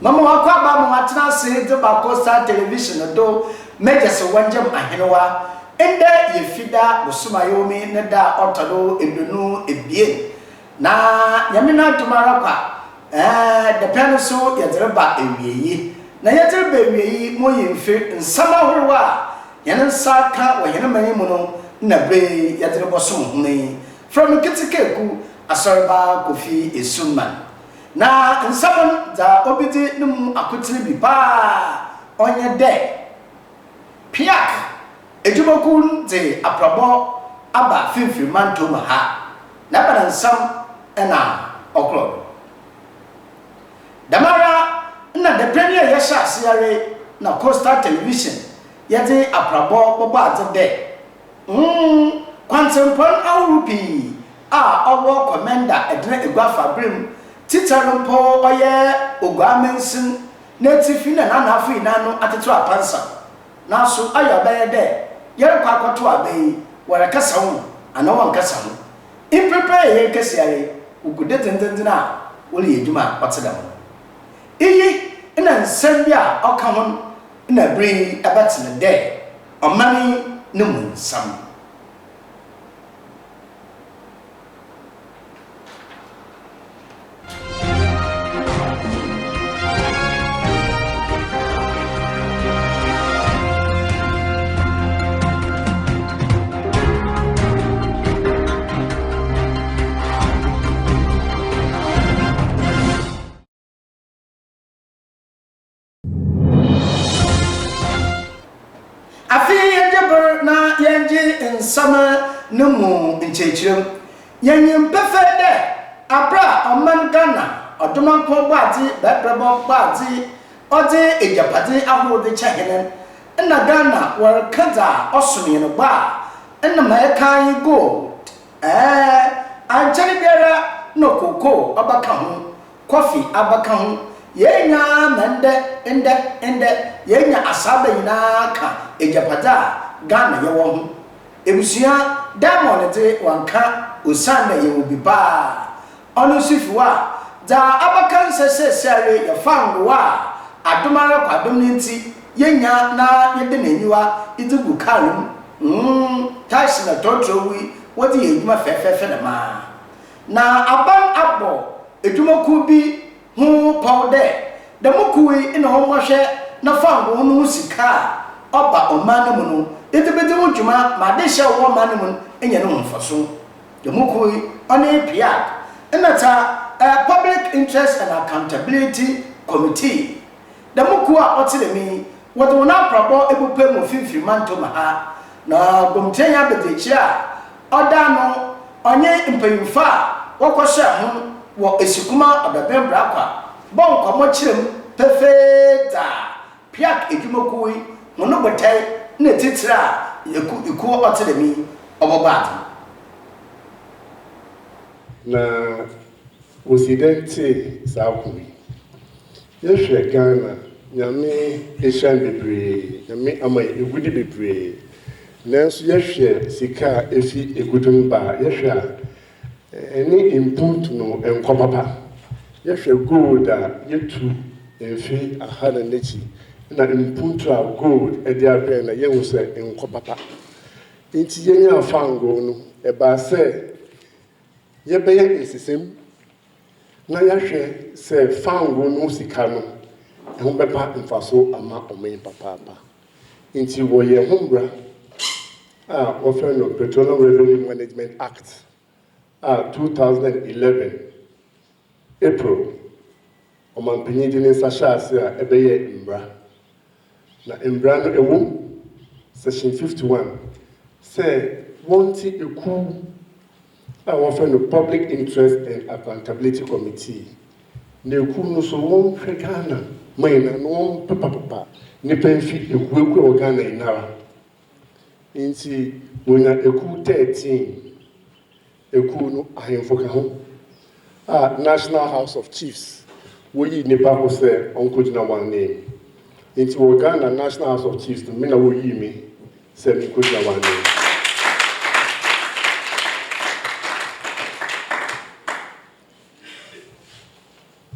Mama Wakaba Matina said about Costa television do major so one jam ahenoa. And there ye fida Usumayomi Neda Otado Ebunu Ebien. Na Yamina Tumaraka. The pencil Yatreba Ewi. Na Yatreba Ewi Moyin Fit and Samawa. Yanan Saka or Yanamanimuno Nabre Yatrebosun. From the Kitikeku, a sorba Kofi is Sunman. Na and someone the obiti num akutili bi pa onye de Piac ejumokun de aprabo aba finfiri manto ha na badan sam na okro damara na the premier yesha siare na Costa television yete aprabo bobo ade kwansempon awrupi a owo commander edna egwafa brim Titarampo oye ogamensin native na nafu inano atetu apansa naso ayabaye de yere kwa kwato abai wara kasa hu ana wan kasa hu in prepare ye kasiare ugude tententena wole yeduma oteda mo iyi ina nsem bia oka ho na bri abatene de omani ne mu nsam na yenji in summer no mu nchechirem yenyim pefede abra oman Ghana odoman ko baati bebrebo baati ode ejapade ahode chahenen na Ghana war kaza osumi no ba na maekan gold anchani biara no koko abaka ho coffee abaka ho yenya mende ende yenya asaba ina ka ejapada Ghana ye wo ebusia diamond te wanka osanda ye obi ba ono sifuwa da abakan sesere ye fangowa adomara kwadom nti yenya na yede naniwa itugu kalum tashi na totrowi wodi eduma fefefe na ma na aban abo edumoku bi hu powder da mukuwi ina ho mohwe na fango no sika oba omane mu no etebede wudwuma ma de hye wo mane mu enye no mfaso de mukuwi one Piac enata public interest and accountability committee de mukuwa otelemi wodo na probo ebupe mu finfiri manto ha na gomtenya bedechi a oda no onye mpanyimfa wokoshe ho wo esikuma odabembra kwa bonko mo kirem perfecta Piac edwumakuwi mono botai na titira iku otelemi obobad na osidente saakumi yehwe Ghana nyame eshan bebre nyame ama egudi bebre nanso yehwe sika efi egudun ba yehwe eni input no enkopapa yehwe gold a yetu efi ahana nechi na input a gold edi ape na yehu se enkopapa nti yenya afango no eba se yebeye esisem na yahwe se fango no sika no ehun bepa mfaso ama omen papa nti wo ye hombra offer no Petroleum Revenue Management Act 2011 April omanpanyi dine sashase a ebeye mbra na mbra no ewom section 51 say wanti eku offer no Public Interest and Accountability Committee na eku no so won Ghana maina no papa nipa mfi eku Ghana inara nti wonya eku 13 eku no ahemfo ka ho National House of Chiefs woyi nipa ko se onko jina one name nti wo Ghana National House of Chiefs me na woyi mi se mi ko jina one name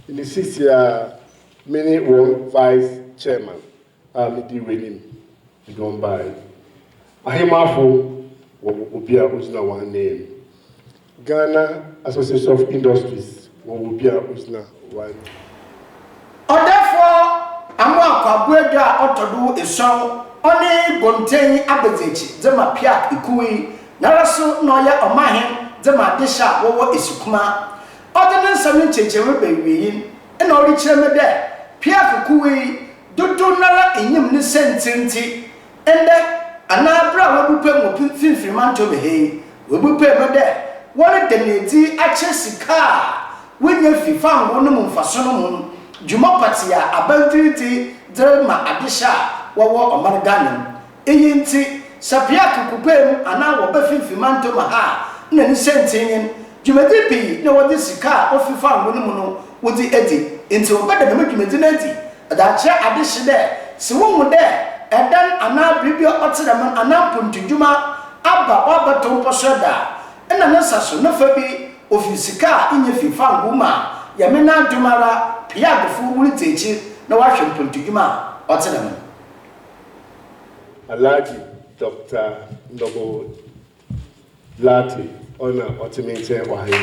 in the 6 year many one vice chairman. Midi winning. You don't buy. Ahimafo will be a original one name. Ghana Association of Industries will be a original one. Therefore, Amwa Kwabweda Otodu is song only Bontain Abezechi, Zema Piac Ikui, Narasu Noya Omahin, Zema Disha, Wowo Isukuma. Ordinance Samin Chechewebe, and Orichel there. Piac Ikui, Dudu Nara in Yim Nisenti, and then Anabra will be paying Finfrimanto Behe, will be paying there. One of the Nedi Achesika, when you found one moon for Solomon. Jumapatia abandoned drama adisha wawa omarganum eyinti sapiak kupem ana wo bafin fimanto maha na ni sentin jumadipi na wodi sika ofifa ngonu mu no wodi edi enti obada na medwumadi na edi adacha adishi de se wo de edan ana bibi otira man ana pontudwuma aba wabato posoda na nasaso no fa bi ofisika inye fifa nguma yamena dumara Piac fu wuri techi na wahwe mpontudwuma otenam Alhaji Dr. Ndogo Lati ona otimente wahe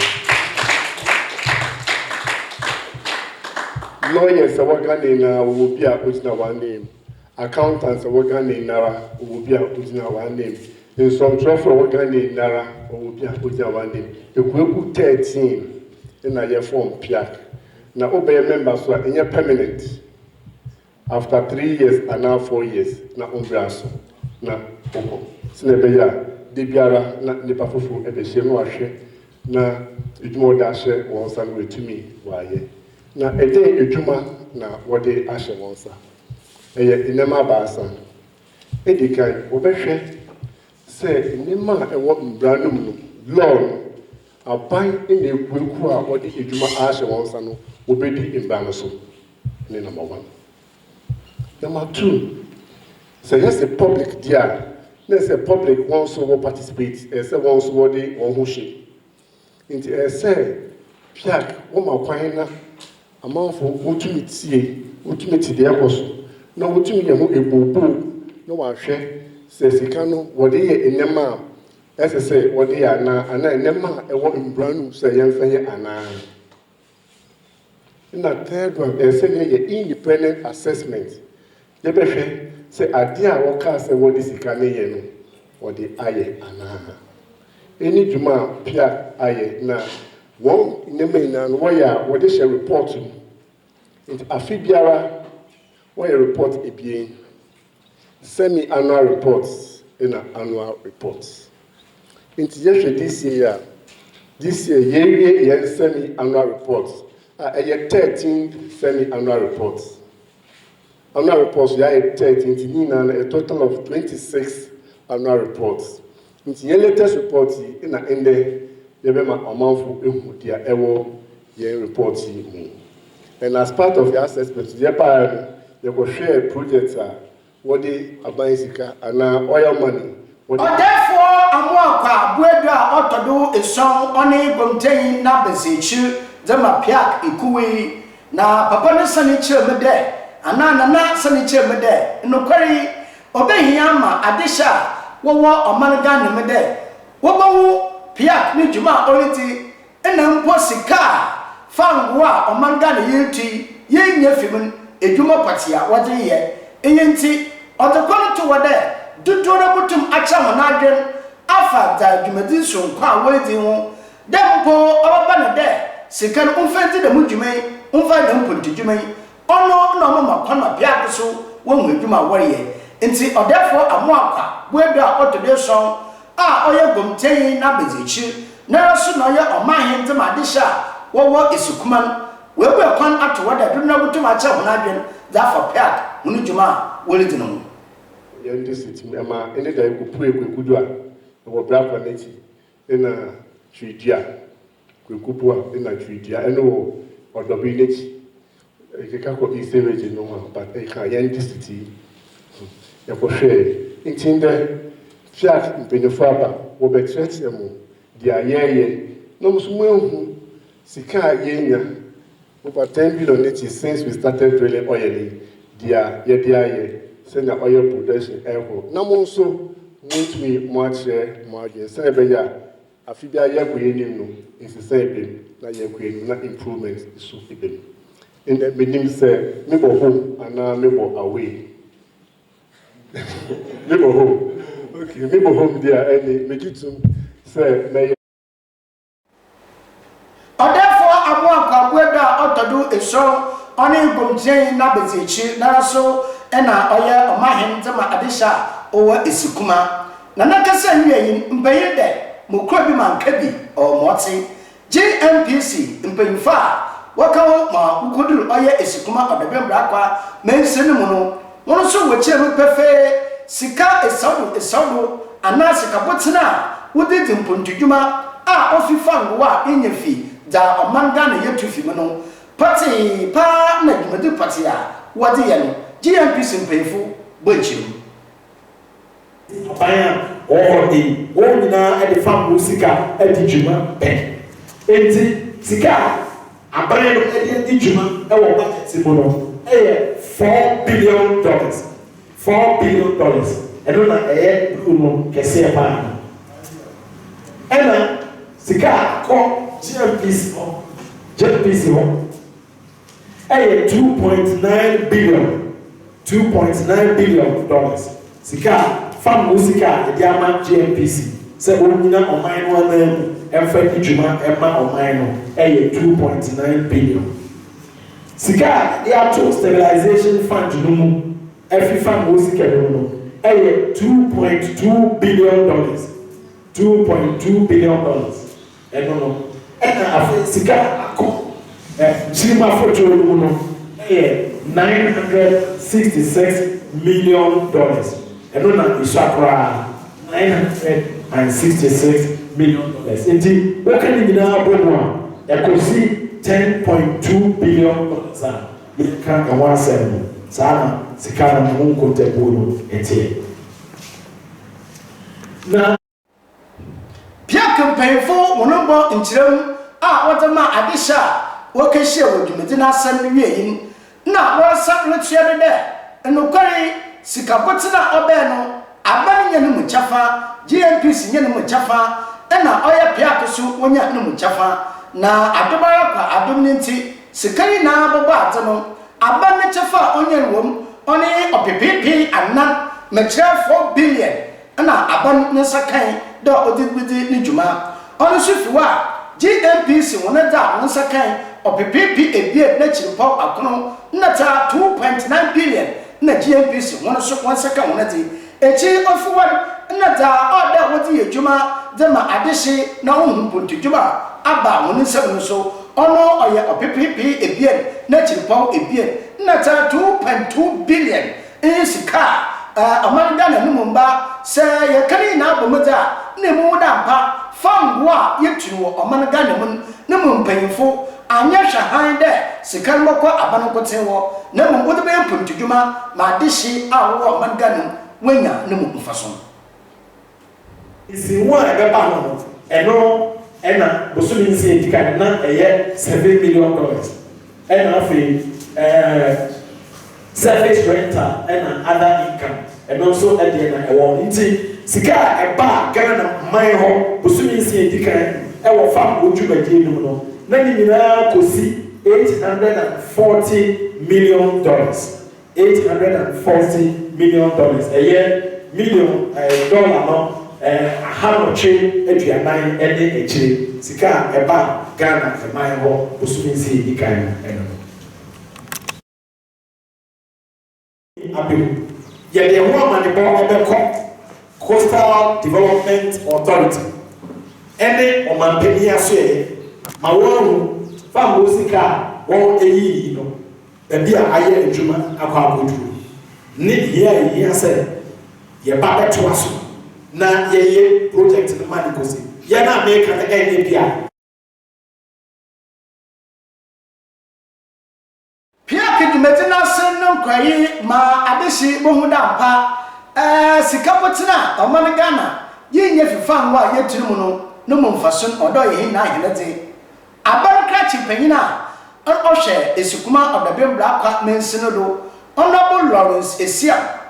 lawyers awagane na will be a original one name accountants awagane nara will be a original one name in some trophy awagane nara will be a original one name ekweku 13 in a year form Piac. Now, obey members who are in permanent after 3 years and now 4 years. Now, umbraso. Now, oko. Sinebeya, debiara, na nipafufu, ebe shemu ashe. Na, ijumo dashe, wansa nwe tumi, waye. Na, ede ijuma, na, wade ashe wansa. Eye, inema basa. Edi kai, obeshe, se, inema ewa mbranu mnu, law, abai ene kweku a wade ijuma ashe wansa no. Obedi imbalance. Number 1. Number 2. So yes, the public there. Let's say public wants to participate. Say wants to body on who she. Into say Piac, woman kwahina amount for ultimate the apostle. No ultimate yamu ebobo. No one share. Say sikano what they in nema. As I say what they are na ana nema e wo imbranu say yemfanye ana. In the third one, they say independent assessment. They say idea workers say what is the or the aye ana. Any Juma Piac aye na one in the main and what they shall report to. Into Afibiara, why report a being semi-annual reports in an annual reports. Into this year, yearly semi-annual reports. 13 semi-annual reports. Annual reports, we are 13, a total of 26 annual reports. In the latest report, in the end, you have a amount for your report. And as part of the assessment, you will share a project, what they are buying, and oil money. Therefore, Amwaka, Bweda, Otodu, is song only contain Nabezichu. Zema Piac Ikui na papa ne sani chemede ana na sani chemede no kwari obehia adisha wowo omangan ne mede wobawu Piac ni juma oriti ena mpo sika fangwa omangan yiti yenya fimun ejuma patia wode ye enyenti odokono to wode dudura butum acha honadwen afa da jumadi so kwa wedi ho dempo obaba ne de Sekan unfenti da mujumai, unfa da mpontujumai. Ono no mama kwana Piac so won adwuma woriye. Nti odefo amoakwa, bweda otode son a oye gomten na bezichi. Na so na oye omahen te madisha wowo isukuman. Webu ekwan ato wada do na butum acha honadwen da for Piac hunu dwuma wori dinu. Ye ndi siti ama ene da ekupu ekudu a wo bra kwa neti ena twidia kwekupua ina twidia eno odobi nechi ekeka ko isereje no ha but e ka yan disiti ya ko hwe intinde Piac mpenyefo aba wo betrete mu dia yeye no musumu ehu sika yenya over 10 billion native since we started drilling oil. Dia send the oil production airport. Now also want me much margin. Say beya afibia ya kwenim no insise bem na ya kwenim na improvement so bem. In the meaning say me go home and me go away. Me go home. Okay, me go home there any make it say me Therefore, I want to do a show on a Gomjay Nabazichi, Naraso, and Oya, Omahin, Tama Adisha, or Isukuma. Nanaka Sanya in Bayende, Mukrobiman Kebi, or Motsi, JMPC, in Payinfa, Waka, Ma, Ukudu, Oya Isukuma, or the Bembrakwa, Men Senemono, one also whichever perfect, Sika is Sodo, and Nasika Botsina, would it in Puntujuma, Ofi Fangwa, in your fee. Da Amanda yet to Fimano, Party, Pa, Nagmadu Patia, what the end, GMP painful, Bunchim. Paya, or the Ordina at the farm Musica at the Juma pen. Enti, Sika, a brand of the Juma, our budget Simono, $4 billion. $4 billion. I don't know, Uno, Cassia Pan. Emma, Sika, call. GMPC $2.9 billion. $2.9 billion. Sika, farm musica, the Diamond GMPC. Say, Omina or mine one name, and Frankie Juma, Emma or mine, $2.9 billion. Sika, the actual stabilization fund, every farm musica, $2.2 billion. $2.2 billion. I don't know. And I Sika, Chima Photo, $966 million. I don't know, Ishakra, $966 million. Indeed, what can you now bring one? I could see $10.2 billion. You can't go 17. Sana, Sika, Munko Tebuno, and here. Now, Piac painful, Monobo in Chilum, what a man Adisha, what can share with you, Medina San Yin. Now, what something there, and no curry, Sikabotina Obeno, Abani Muchafa, GMPC Muchafa, and now Oya Piacasu, when you have Muchafa. Now, Adobaraka, Adominti, Sikari na Bobatano, Abani Chafa, onion room, only a PPP and not Mature 4 billion, and now Aban Nasakai. Do odid with the Nijuma. On Sufua, GMPC, one of that, one second, or PPP, a beer, natural pop, Akono, Nata 2.9 billion, na GMPC, one second, one a chief of one, Nata, all that was the Juma, Dema Adishi, no put to Juma, Abba, 1 so, or no, or PPP, a beer, natural pop, a beer, Nata 2.2 billion, is a car. Amanda and Mumba say, a canina Bumata, Nemudampa, found what yet to Amanaganimun, Nemum painful, and Yasha hind there, Sikamoko Abanakotewo, Nemum would be open to Juma, Madishi, our Manganum, Wenya, Nemum Fason. It's in one of the panel, and no, Anna, Bosumin said, you can not a year $7 million. And I feel, surface rental and other income, and also at the end of the Sika, a bar, Ghana, my home, Busumi, our farm, would you be no? Nanina could see $840 million. $840 million a year, million dollar no, how much if you are nine any Sika, a bar, Ghana, my home, Busumi, Yet the woman the Coastal Development Authority. Any of my penny say, my one farm musica, one a no, the dear I am Juma, a good. Need here, he said, ye baba to us. Now ye project the money goes in. Ye not make an NAPI. Piac Medina Senum Quay, Ma Abishi Mohudampa, Sikapotina, or Managana, ye if you found what yet to no moon fashion or do ye 9 a day. Abana catching penina, Oshe Esukuma of the Bimbra Quatman Synodo, Honorable Lawrence Esia.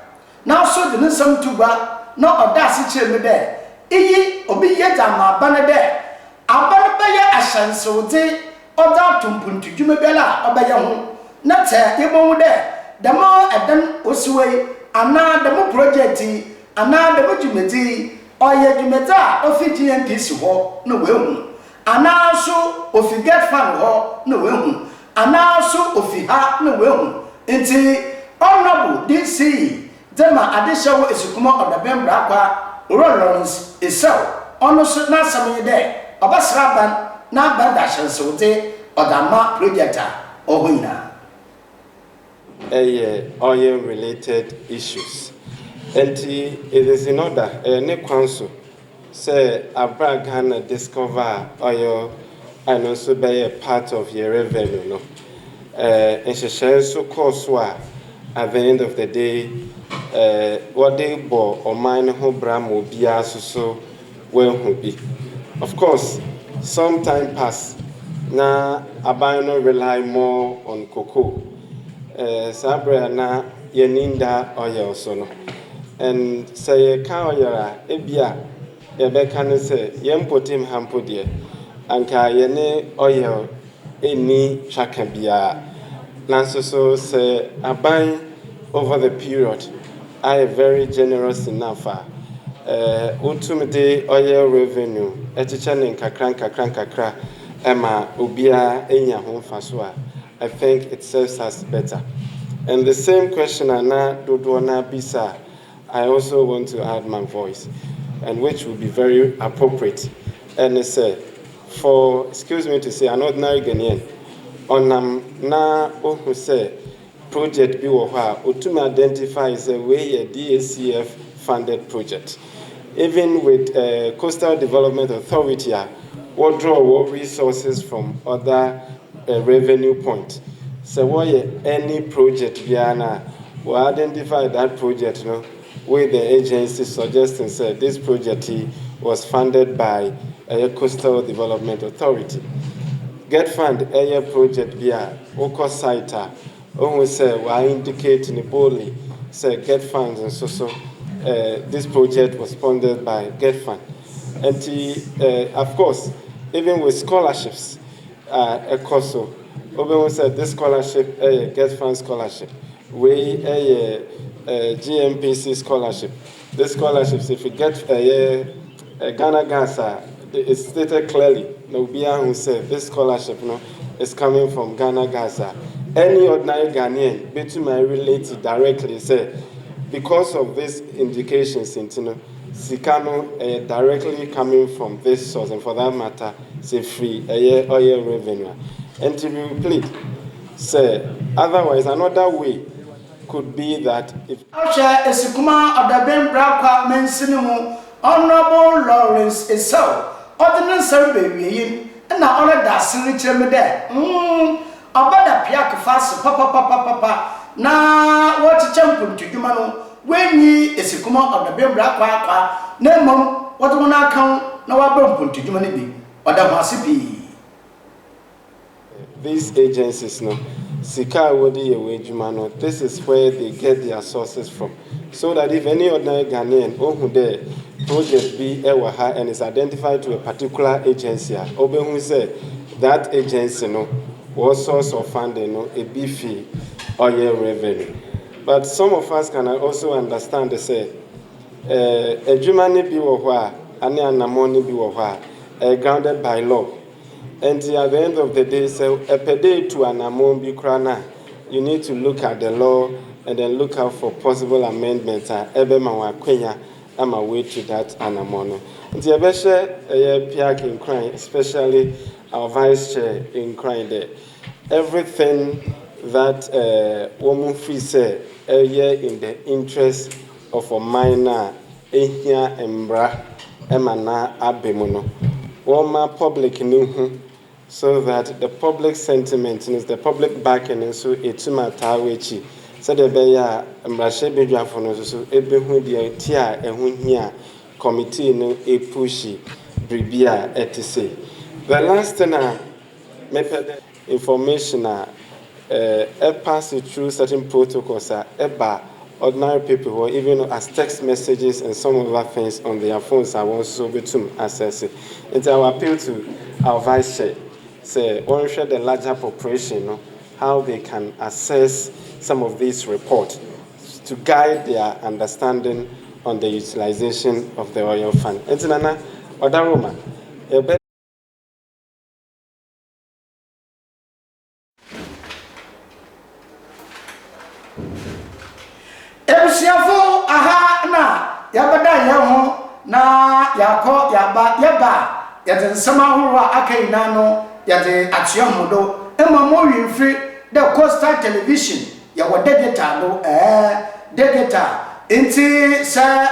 Now so the Ninsam Tuba, no audacity me there. Iyi obi yedama banade. Abanabaya ashanso de oda tumpuntu dwumebela obaya ho. Na te yebon de. The more adan osiwe ana the more project ana the more dwumedi oye dwumeda ofi GNPC ho no wehu. Ana so ofi get fan ho no wehu. Ana so ofi ha no wehu. Nti honorable DC Dema adeshawo Esukuma of the Bembra kwa Lawrence Esau ono so na samu de obasraban na bandashan so de odama projector ohoina oil related issues. And it is in order ne council say Abraham discover oil and also be a part of your revenue no and she shares so course at the end of the day what they bought or mine who bram will be so well be. Of course, some time pass. Now I rely more on cocoa. Sabra na yeninda oil so no. And say cow yara ebia yebeka say yempotim hampo die. Anka yene oil any chakabia. Nanso so say aban over the period I very generous enough. Ultimately, oil revenue, etichanin kakra, ema ubia enya home faswa. I think it serves us better. And the same question ana dodona bisa, I also want to add my voice, and which will be very appropriate. And it said, for excuse me to say, an ordinary Ghanaian, onam na who say project bi wo ha otumi identify as a way a DACF funded project. Even with Coastal Development Authority, what draw resources from other revenue points. So why any project biana we identify that project no where the agency suggesting said this project was funded by a Coastal Development Authority. Get fund a project via Oko site. We say we indicate in the boldly say get funds and so this project was funded by Get Fund. And of course, even with scholarships, ECOSO, we said this scholarship, Get Fund scholarship, we GMPC scholarship. This scholarships, if you get Ghana Gasa, it's stated clearly. Nobia who said this scholarship is coming from Ghana Gasa. Any ordinary Ghanaian, between my related directly say, because of these indications, Sikano directly coming from this source, and for that matter, say free oil revenue. And to be plead, say otherwise another way could be that if Esukuma of the Bembra Quatman Synodo, Honorable Lawrence Esau, ordinance baby, and now all that signature me there. Abada Piac papa. Na what champion to Jumano when ye Esukuma of the Bembra Quaqua, Nemo, what one account, no abundant to Jumani, or the Masipi. These agencies, no, Sika Wodi Jumano, this is where they get their sources from. So that if any ordinary Ghanaian, who there, project be Ewaha and is identified to a particular agency, Oben who said that agency, no, was source of funding, no, a beefy oil revenue. But some of us can also understand they say a Germany be wah and money be wah grounded by law. And at the end of the day, so a per day to an amount be crana, you need to look at the law and then look out for possible amendments. Ebema Kenya, I'm away to that anamono. And the Abesha Piac in crime, especially our vice chair in crime there. Everything that woman free say a year in the interest of a minor ehia embra emana abemono woma public new so that the public sentiment is the public backing and so etuma tawechi so the beya embrashe bedwafo no so ebehu dia tia ehu hia committee no epushi bribia etise the last na mepede information pass it through certain protocols about ordinary people or even as text messages and some other things on their phones are also able to access it. And I will appeal to our vice chair, say, or share the larger population, how they can access some of these reports to guide their understanding on the utilization of the oil fund. And Nana, Odaroma, Ebusiafo aha na yabada yaho na yakọ yaba yade nsama horo akaina no yade atuahodo emamo wimfri the Coastal Television ya wode digital do digital inti sa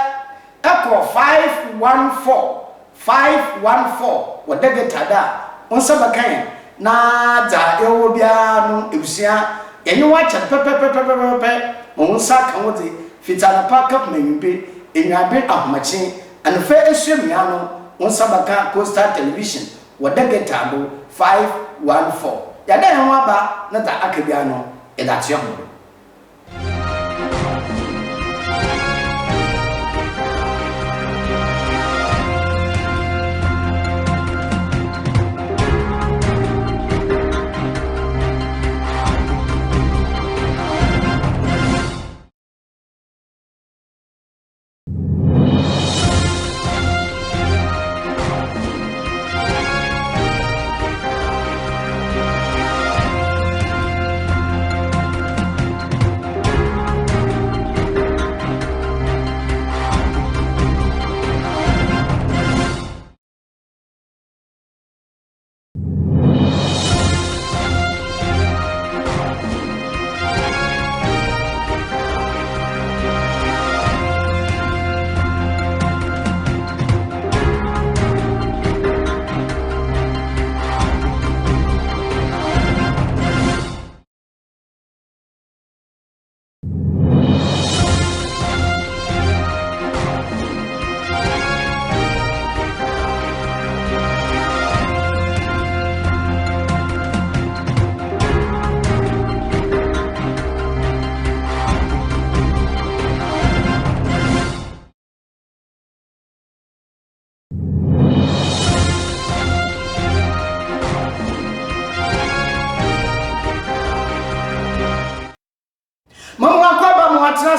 echo 514 wode digital da onsa bakan na za ewo bia no ebusia yenye wacha pepepepepepe onsa kan wode fitana pakap menbe enyabe ahmachi anfe eswemia no onsa baka Coastal Television wode digital do 514 yada yan waba na da akabia no edatio ho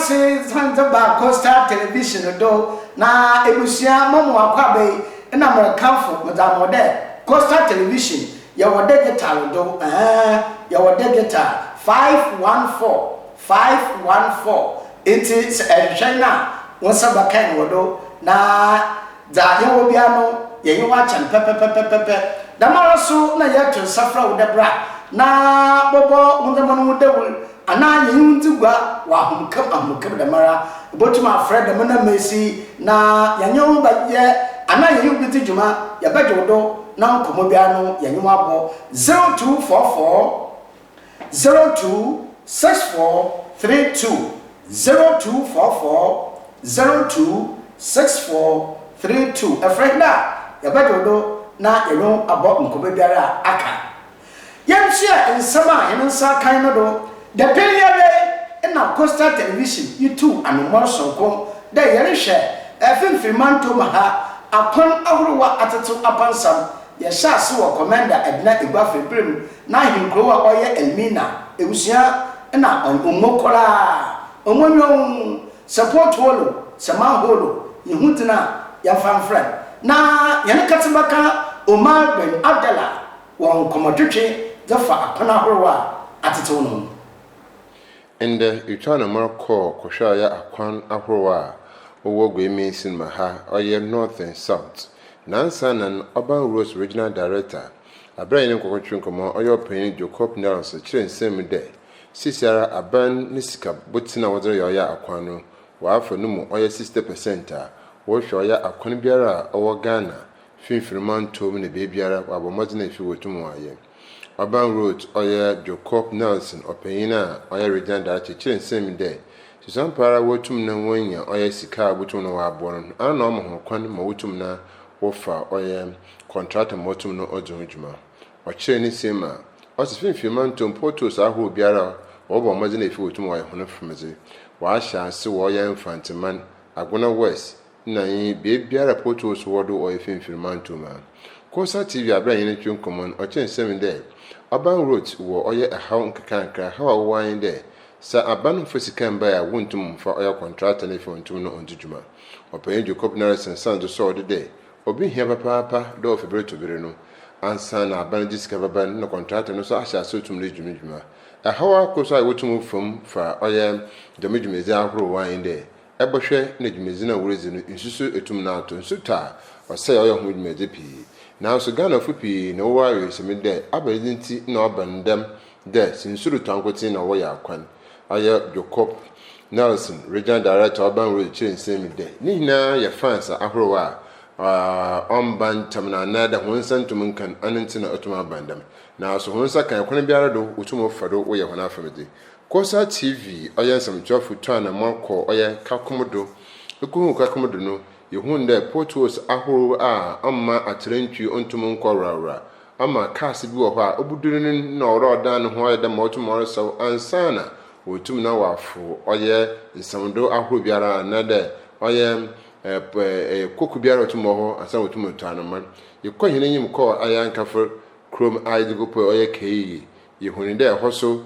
se Zanzibar Coastal Television do na ebusia momo akwabe na Americanfo madam de Coastal Television ya wode digital do ya wode digital 514 it is China wonsa bakan wodo na za ye wo bia no ye yi wa chan pepepepepe da maraso na ya to safra wo debra na bobo mundamo no dewul ana yinzugwa wa humkam da mara botuma Fred mena Messi na yanyo ba ye ana yin biti juma ya bajodo na nkomo bia no yanyo abo 0244 026432 a friend ya bajodo na yanyo abo nkomo bia aka yamshia ensama hensa kan no do the period in our Coastal Television, you too, and more so come. They are share a film manto maha upon our attitude upon some. Yes, so commander at night Buffy Brim, now him grow up oil and mina, Eusia, and now on Umokola, Omono, support Holo, Sama Holo, Yahutana, Yafan friend. Now, Yanakatabaka, Omar Ben Abdallah, one commodity, the far upon our attitude. And you turn a more call, Koshaya, Akwan, Ahroa, or Wogwe in Maha, or ye North and South. Nansan and Urban Roads Regional Director, a brain in Cocotruncomo, or your penny, Jacob Nelson, Chin same day. Sisara, a ban Nisika, Butina was Yoya Aquano, while for Numo, or your 60%, or Shoya Aquanibiara, or Ghana, Finfreman told me the babyara, or Modern if you were to Moye. Urban Road, Oya Jacob Nelson, or Payina, Oya Regional Director, Chin same day. Susan Para wotum na wonya, Oya Sika, Butum no Wabon, and Norma Quan Motum na Wofa, Oya contract and Motum no Ojuma, or Chenny Sima, ɔsɛ mfimfini ntom potos ahorow biara wɔbɔ ɔmɔdze na efi wotum wɔyɛ hono fomedze wɔahyɛ ase wɔyɛ mfanteman agona west na yi beebiara potos wɔdo ɔyɛ mfimfini ntom a Kosa TV abra yene twe nkɔmmɔ ɔkyɛn nsɛm dɛ Aban road wɔ ɔyɛ ɛhaw nkekankra haw a wɔwan dɛ sa aban fo sika mba ya wontum mfa ɔyɛ contractor ne fi wontum no ontudwuma ɔpanyin Jacob Nelson sanzo so ɔde dɛ obi hia papaapa dɛ ɔfebere tobere no ansa na aban de sika baba no contractor no so ahyɛ ase otum ne dwumedwuma ɛhaw akoso a wotum fam fa ɔyɛ dwumedwumezi ahorow wan dɛ ɛbɛhwɛ na dwumezi na worezi no nsusu etum na ato nsuta ɔsɛ ɔyɛ ho dwumezi pii nanso Ghana fo pii na wɔware sɛme dɛ abɛdze nti na ɔban ndam dɛ sinsuru tankote na wɔyɛ akwan ayɛ Jacob Nelson Regional Director Urban Road kyerɛ nsɛm dɛ ne nyinaa yɛ fans ahorow a ɔmban tam na nada ho nsantum nkan anenti na ɔtum abandam na so ho nsa kan kwan biara do wotum fa do wɔyɛ hona afamede Kosa TV ɔyɛ nsɛmtwafo to na mɔkɔ ɔyɛ kakomodo ekuhu kakomodo no yehun dɛ potos ahorow a amma atrantwi ontum nkɔrawra amma cars bi wɔ hɔ a obuduru na ɔrɔ ɔdan no ho ayɛ dɛ ma ɔtum ɔresaw ansana wotum na wafo ɔyɛ nsamdo ahorow biara na dɛ ɔyɛ koku biara otum hɔ asa wotum tuanoma yekɔ hene nyim kɔ ayɛ ankafo krom aidigopo ɔyɛ kei yehun dɛ hɔ so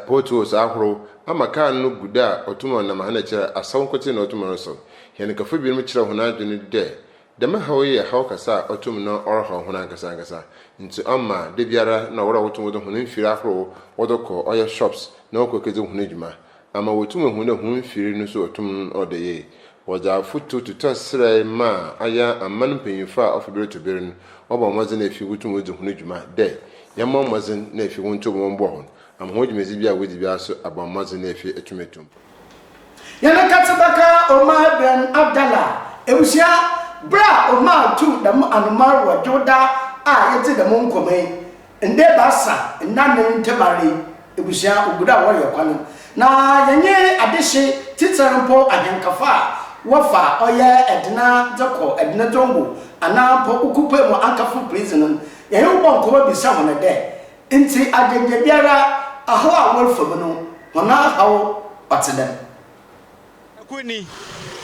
potos ahorow amma car no guda otum na ma na kyerɛ asaw nkote na otum ɔresaw hene kafo bi no kyerɛ hona adwene dɛ dɛm hawo yɛ haw kasa otum na ɔrɔha hona kasa nti amma de biara na wɔra wotum wodo hono mfiri ahorow wɔdɔkɔ ɔyɛ shops na ɔkɔkɛdze hono adwuma amma wotum hu na hu mfiri no so otum ɔde yɛ wɔdza foto tuta srɛ ma aya amman mpanyimfo a ɔfebere tobere no ɔbɔ mɔdze na efi wotum wodze hono adwuma dɛ yɛmɔ mɔdze na efi wonto wɔn bɔ ho amma ho dwumezi bi a wodi bi aso abɔ mɔdze na efi etumetum yana katsabaka Omar Ben Abdallah ebusia bra Omar tu da mu anumar wa joda a yete da mu nkɔmɛ ende basa nnanen temare ebusia oguda wo yɛ kwano na yenye adehye titsarampo ahenkafa wafa ɔyɛ edna zakɔ edna tongo ana po ukupe mu ankafo prison yenye wo nkɔmɛ bisa ho ne dɛ nti agenye biara aho a wolfam no hona hawo ɔtedam Kuni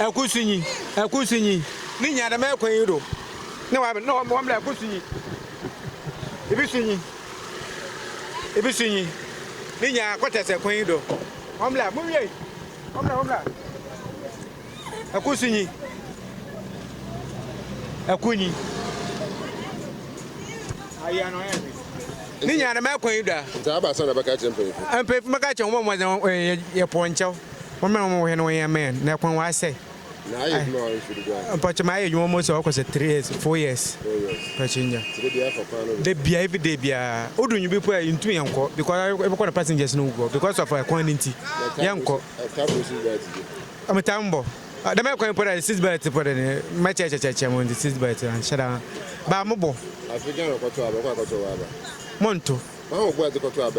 akusunyi ni nyada me kwan yiro ne wa no mo mla akusunyi ibisunyi ni nya kwatese kwan yiro omla mu wie omla akusunyi akunyi aya no ni nyada me kwan yiro nta ba sa na baka chempe ampe maka chen mo ye poncho Woman, when we are men, now when I say, but my age almost was 3 years, 4 years. Passenger. The BIV Debia, who do you be put into Yanko? Because I got a passengers no go because of a quantity. Yanko, I'm a tambo. The man can put a 6 bed to put in my church on the 6 bed and shut down. Bamobo. I forget what to Monto. Oh, where to go to a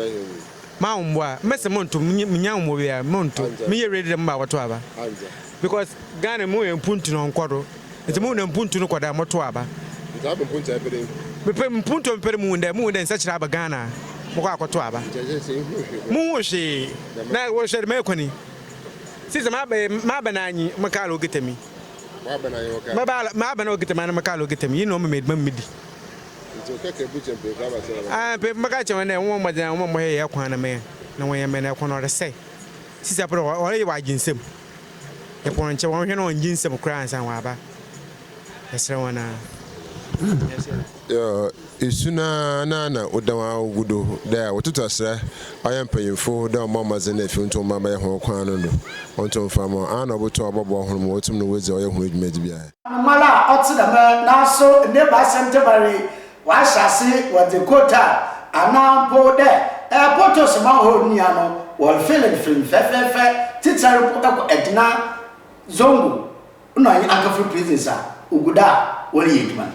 Maumwa, Messa Monto, Minyam, Monto, me ready them about Watuaba. Because Ghana Moon and Puntin on Quadro, it's Moon and Puntin Quadra Motuaba. Punto and Perimun, the moon and such a Ghana, Moquatuaba. Moon she, that was said Melcony. Since Mabanani, Macalo get me. Mabano get a man, Macalo get me, you know, made Mummy. I pay Magacha and then one more than one way up on a man. No way a man I cannot say. Sister, or you are ginsem. The point you want on ginsem crans and waba. Yes, I wanna. Isuna nana udawa wudo there watuta sɛ ɔyɛ mpanyimfo da mama ze na fi nto mama yɛ ho kwan no onto mfamo ana oboto abɔbɔ ho mo otum no wezi ɔyɛ ho adwuma bi a mala ɔtse da na so ne ba sente bare wa hyase wa de kota anampo de potos ma ho nia no wol film fefefe titsare po edna zongo no ayi akafo prison sa uguda wori yedman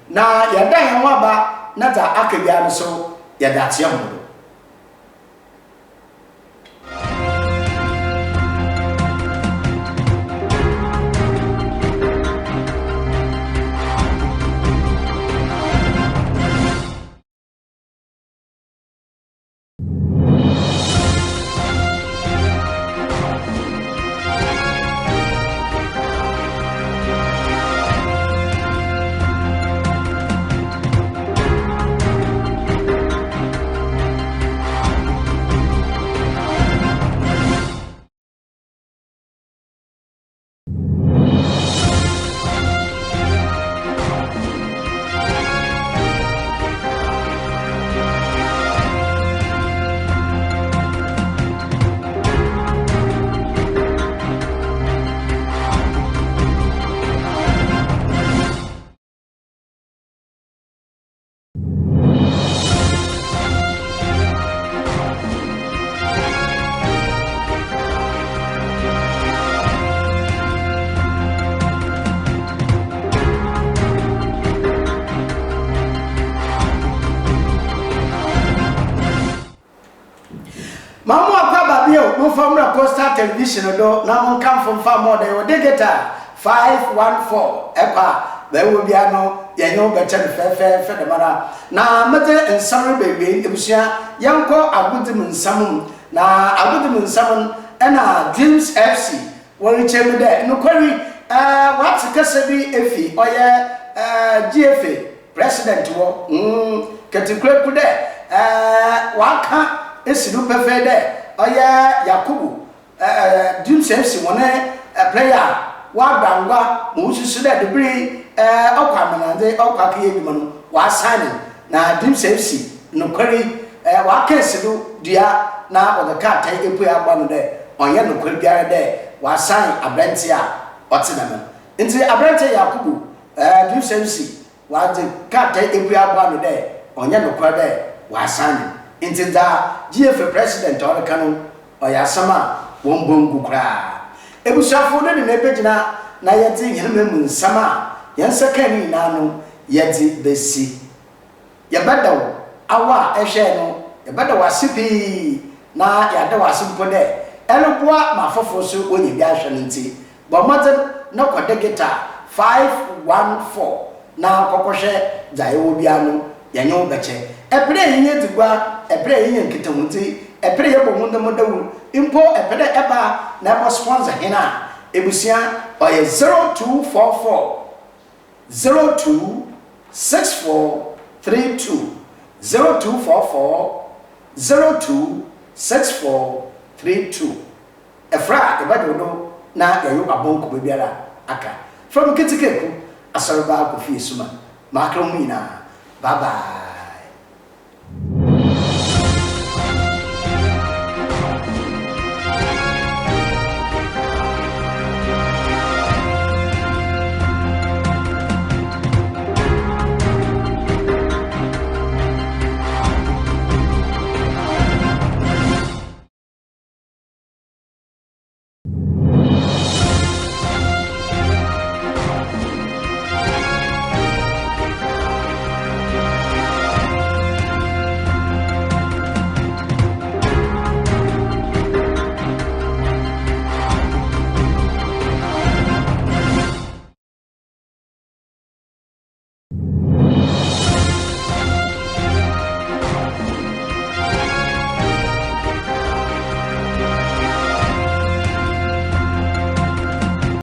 na yɛda yɛn ho aba na dza aka bia no so yɛda ateɛ ho do. Mamu akwa babio mo famra Costa Television do na mo kan from far more than digita 514 ekwa be wo bia no ye nyo be chen fe de mara na mate nsam bebe ebusia yanko agudim nsam na agudim nsam na Dreams FC wo chem de no kwari what kase bi efi oye GFA president wo ketikure ku de waka esidu perfect there oya Yakubu Dreams FC wona player wa dangwa mo susu de debri okwa menande okwa ka yebi no wa sign na Dreams FC no kwari wa ka esidu dia na o the card tai epu agba no de onye no kwari biara de wa sign abrante a otina no nti abrante Yakubu Dreams FC wa the card tai epu agba no de onye no kwari de wa sign into the GFA president or the canon or Yasama won't bongu cry. Ebusafo no ne pagina na yeti hemem sama yansa kani nano yeti besi. Yabada awa ehwe no yabada wasipi na yada wasimpo de elboa mafofo so onye bi ahwe nti bo maten na kodegeta 514 na kokohwe daewo bia no yanyo beche epre yin digwa epre yin nkitamuti epre yebo munda dawu impo epre eba na bo sponsor hina ebusia oye 0244 026432 0244 026432 efra ebado no na yayo abonko bebiara aka from kitikeku asarba ko fi suma makro mina bye bye.